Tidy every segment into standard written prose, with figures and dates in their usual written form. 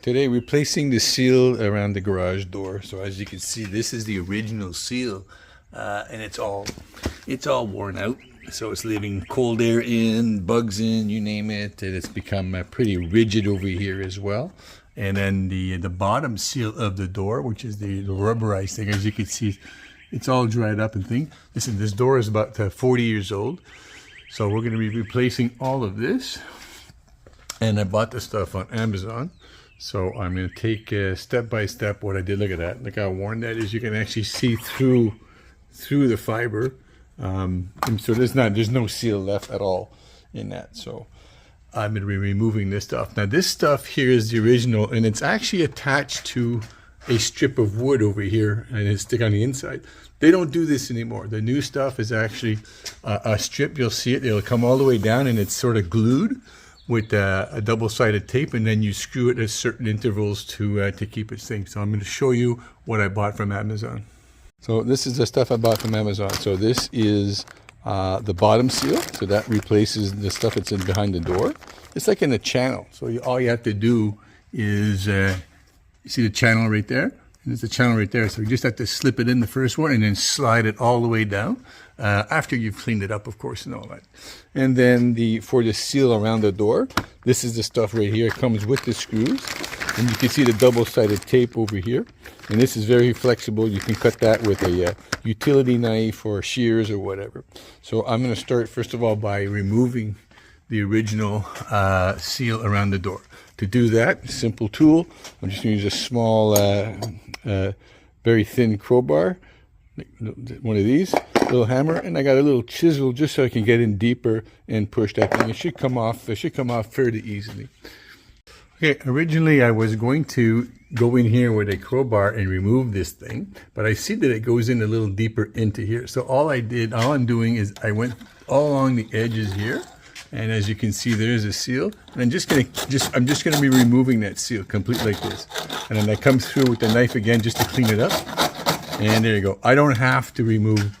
Today we're placing the seal around the garage door. So as you can see, this is the original seal, and it's all worn out. So it's leaving cold air in, bugs in, you name it, and it's become pretty rigid over here as well. And then the bottom seal of the door, which is the rubberized thing, as you can see, it's all dried up and thing. Listen, this door is about 40 years old, so we're going to be replacing all of this. And I bought this stuff on Amazon. So I'm going to take step by step what I did. Look at that. Look how worn that is. You can actually see through the fiber. And so there's no seal left at all in that. So I'm going to be removing this stuff. Now this stuff here is the original, and it's actually attached to a strip of wood over here, and it's stick on the inside. They don't do this anymore. The new stuff is actually a strip. You'll see it. It'll come all the way down, and it's sort of glued with a double-sided tape, and then you screw it at certain intervals to keep it synced. So I'm going to show you what I bought from Amazon. So this is the stuff I bought from Amazon. So this is the bottom seal. So that replaces the stuff that's in behind the door. It's like in a channel. So all you have to do is, you see the channel right there? And there's a channel right there. So you just have to slip it in the first one and then slide it all the way down. After you've cleaned it up, of course, and all that. And then for the seal around the door, this is the stuff right here. It comes with the screws. And you can see the double-sided tape over here. And this is very flexible. You can cut that with a utility knife or shears or whatever. So I'm going to start, first of all, by removing the original seal around the door. To do that, simple tool. I'm just going to use a small, very thin crowbar. One of these, little hammer, and I got a little chisel just so I can get in deeper and push that thing. It should come off fairly easily. Okay, originally I was going to go in here with a crowbar and remove this thing, but I see that it goes in a little deeper into here. So all I'm doing is I went all along the edges here, and as you can see, there's a seal. And I'm just gonna be removing that seal complete like this. And then I come through with the knife again just to clean it up. And there you go. I don't have to remove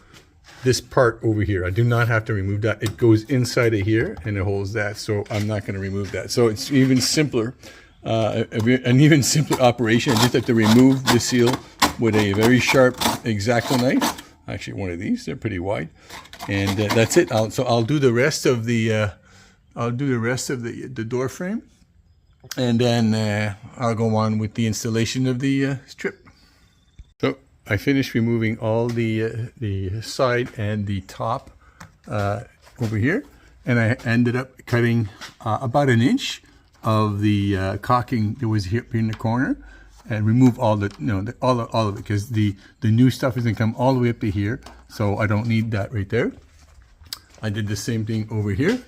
this part over here. I do not have to remove that. It goes inside of here and it holds that. So I'm not going to remove that. So it's even simpler, an even simpler operation. I just have to remove the seal with a very sharp X-Acto knife. Actually, one of these. They're pretty wide. And that's it. So I'll do the rest of the the door frame, and then I'll go on with the installation of the strip. So I finished removing all the side and the top over here, and I ended up cutting about an inch of the caulking that was here in the corner, and remove all all of it, because the new stuff is going to come all the way up to here, so I don't need that right there. I did the same thing over here.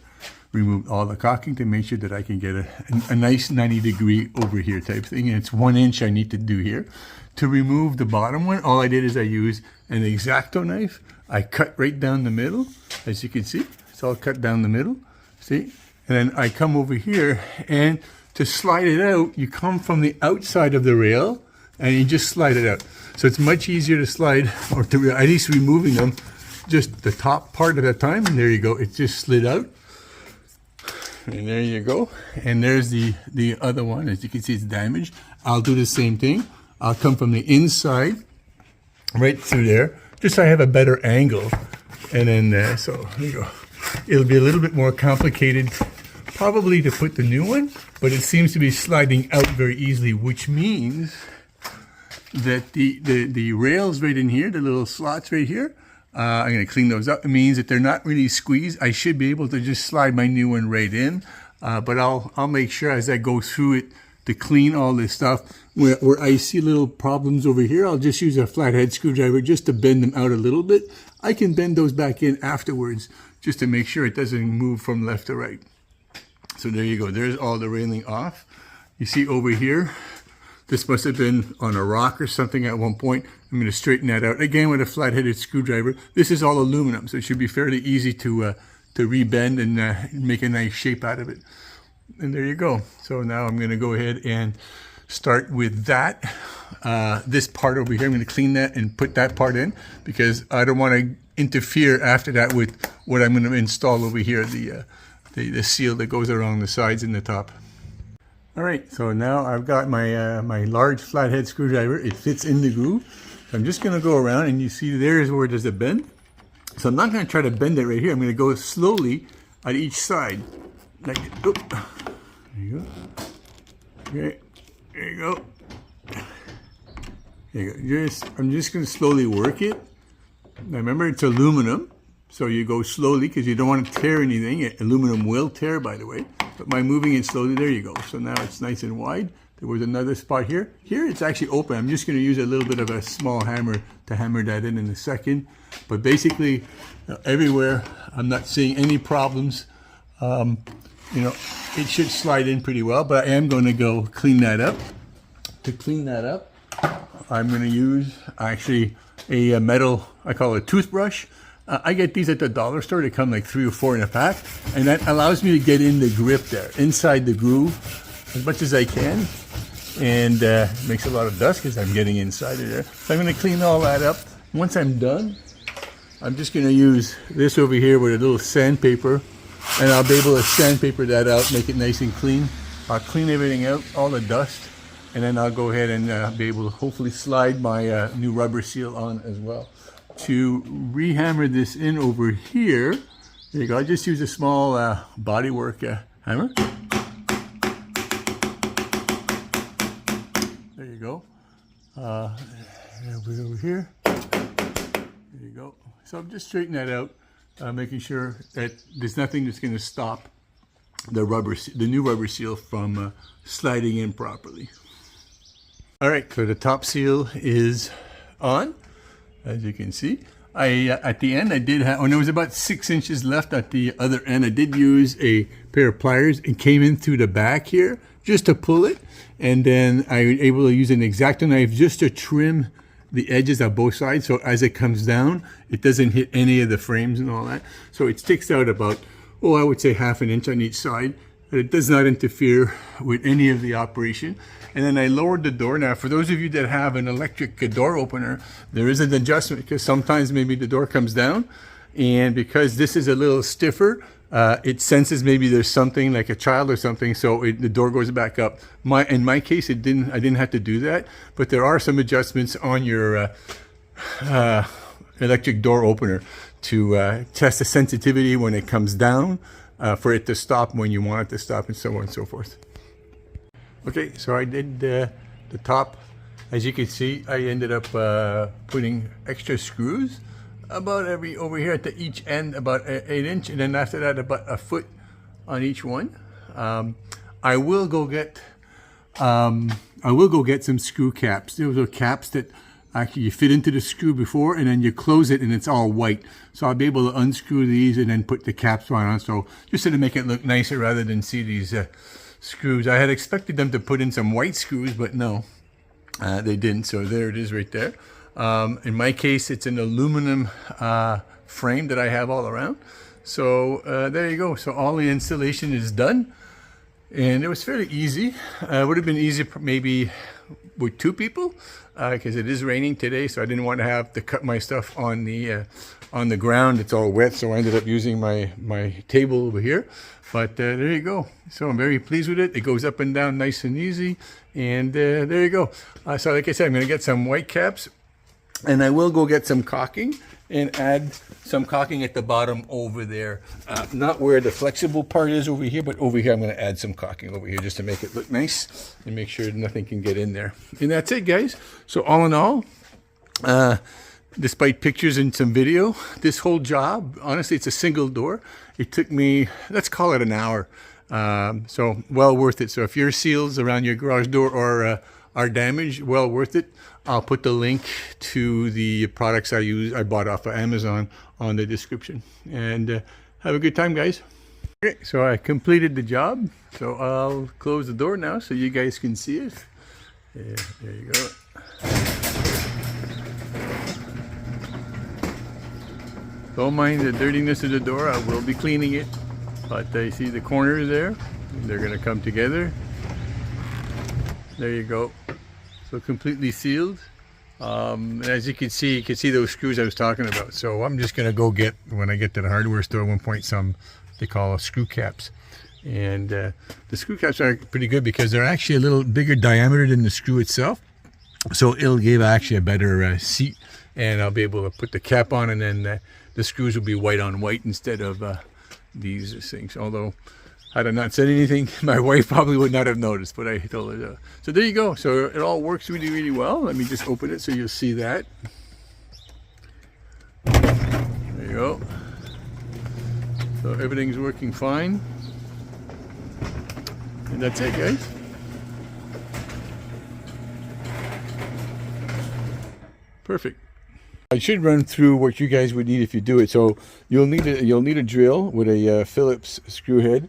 Removed all the caulking to make sure that I can get a nice 90-degree over here type thing. And it's 1 inch I need to do here. To remove the bottom one, all I did is I used an X-Acto knife. I cut right down the middle, as you can see. It's all cut down the middle, see? And then I come over here, and to slide it out, you come from the outside of the rail, and you just slide it out. So it's much easier to slide, or to at least removing them, just the top part at a time, and there you go. It just slid out. And there you go. And there's the other one. As you can see, it's damaged. I'll do the same thing. I'll come from the inside right through there, just so I have a better angle. And then, so there you go. It'll be a little bit more complicated probably to put the new one, but it seems to be sliding out very easily, which means that the rails right in here, the little slots right here, I'm going to clean those up. It means that they're not really squeezed. I should be able to just slide my new one right in, but I'll make sure as I go through it to clean all this stuff. Where I see little problems over here, I'll just use a flathead screwdriver just to bend them out a little bit. I can bend those back in afterwards just to make sure it doesn't move from left to right. So there you go. There's all the railing off. You see over here, this must have been on a rock or something at one point. I'm going to straighten that out again with a flat-headed screwdriver. This is all aluminum, so it should be fairly easy to rebend and make a nice shape out of it. And there you go. So now I'm going to go ahead and start with that. This part over here, I'm going to clean that and put that part in, because I don't want to interfere after that with what I'm going to install over here, the seal that goes around the sides and the top. All right, so now I've got my my large flathead screwdriver. It fits in the groove. So I'm just going to go around, and you see there's where there's a bend. So I'm not going to try to bend it right here. I'm going to go slowly at each side. Like, oh, there you go. Okay, there you go. There you go. I'm just going to slowly work it. Now remember, it's aluminum, so you go slowly because you don't want to tear anything. Aluminum will tear, by the way. But by moving it slowly, there you go. So now it's nice and wide. There was another spot here. Here it's actually open. I'm just going to use a little bit of a small hammer to hammer that in a second. But basically, everywhere, I'm not seeing any problems. You know, it should slide in pretty well, but I am going to go clean that up. To clean that up, I'm going to use actually a metal, I call it a toothbrush. I get these at the dollar store. They come like 3 or 4 in a pack, and that allows me to get in the grip there, inside the groove, as much as I can, and makes a lot of dust because I'm getting inside of there. So I'm going to clean all that up. Once I'm done, I'm just going to use this over here with a little sandpaper, and I'll be able to sandpaper that out, make it nice and clean. I'll clean everything out, all the dust, and then I'll go ahead and be able to hopefully slide my new rubber seal on as well. To re-hammer this in over here, there you go. I just use a small bodywork hammer. There you go. Over here. There you go. So I'm just straightening that out, making sure that there's nothing that's going to stop the new rubber seal from sliding in properly. All right, so the top seal is on. As you can see, at the end I did have, when there was about 6 inches left at the other end, I did use a pair of pliers and came in through the back here just to pull it, and then I was able to use an X-Acto knife just to trim the edges on both sides, so as it comes down, it doesn't hit any of the frames and all that. So it sticks out about, oh, I would say ½ an inch on each side, but it does not interfere with any of the operation. And then I lowered the door. Now, for those of you that have an electric door opener, there is an adjustment because sometimes maybe the door comes down, and because this is a little stiffer, it senses maybe there's something like a child or something, so the door goes back up. In my case, I didn't have to do that, but there are some adjustments on your electric door opener to test the sensitivity when it comes down, for it to stop when you want it to stop, and so on and so forth. Okay, so I did the top. As you can see, I ended up putting extra screws about over here at each end, about 1 inch, and then after that about 1 foot on each one. I will go get some screw caps. Those are caps that actually you fit into the screw before, and then you close it and it's all white. So I'll be able to unscrew these and then put the caps on. So just to make it look nicer rather than see these screws. I had expected them to put in some white screws, but no, they didn't. So there it is right there. In my case, it's an aluminum frame that I have all around. So there you go. So all the installation is done, and it was fairly easy. It would have been easy maybe with 2 people because it is raining today, so I didn't want to have to cut my stuff on the ground. It's all wet, so I ended up using my table over here. But there you go. So I'm very pleased with it. It goes up and down nice and easy, and there you go. So like I said, I'm going to get some white caps, and I will go get some caulking and add some caulking at the bottom over there. Not where the flexible part is over here, but over here I'm going to add some caulking over here just to make it look nice and make sure nothing can get in there. And that's it, guys. So all in all, despite pictures and some video, this whole job, honestly, it's a single door. It took me, let's call it an hour. So well worth it. So if your seals around your garage door are damaged, well worth it. I'll put the link to the products I bought off of Amazon on the description. And have a good time, guys. Okay, so I completed the job. So I'll close the door now so you guys can see it. Yeah, there you go. Don't mind the dirtiness of the door. I will be cleaning it. But you see the corners there? They're going to come together. There you go. So completely sealed. As you can see those screws I was talking about. So I'm just going to go get, when I get to the hardware store at one point, some they call screw caps. And the screw caps are pretty good because they're actually a little bigger diameter than the screw itself. So it'll give actually a better seat, and I'll be able to put the cap on, and then the screws will be white on white instead of these things. Although, had I not said anything, my wife probably would not have noticed, but I told her. So there you go. So it all works really, really well. Let me just open it so you'll see that. There you go. So everything's working fine. And that's it, guys. Perfect. I should run through what you guys would need if you do it. So you'll need a drill with a Phillips screw head.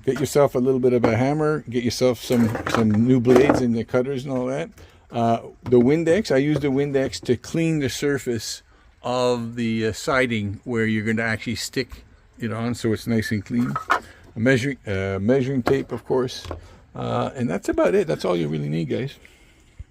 Get yourself a little bit of a hammer. Get yourself some new blades and the cutters and all that. The Windex. I use the Windex to clean the surface of the siding where you're going to actually stick it on, so it's nice and clean. A measuring tape, of course, and that's about it. That's all you really need, guys.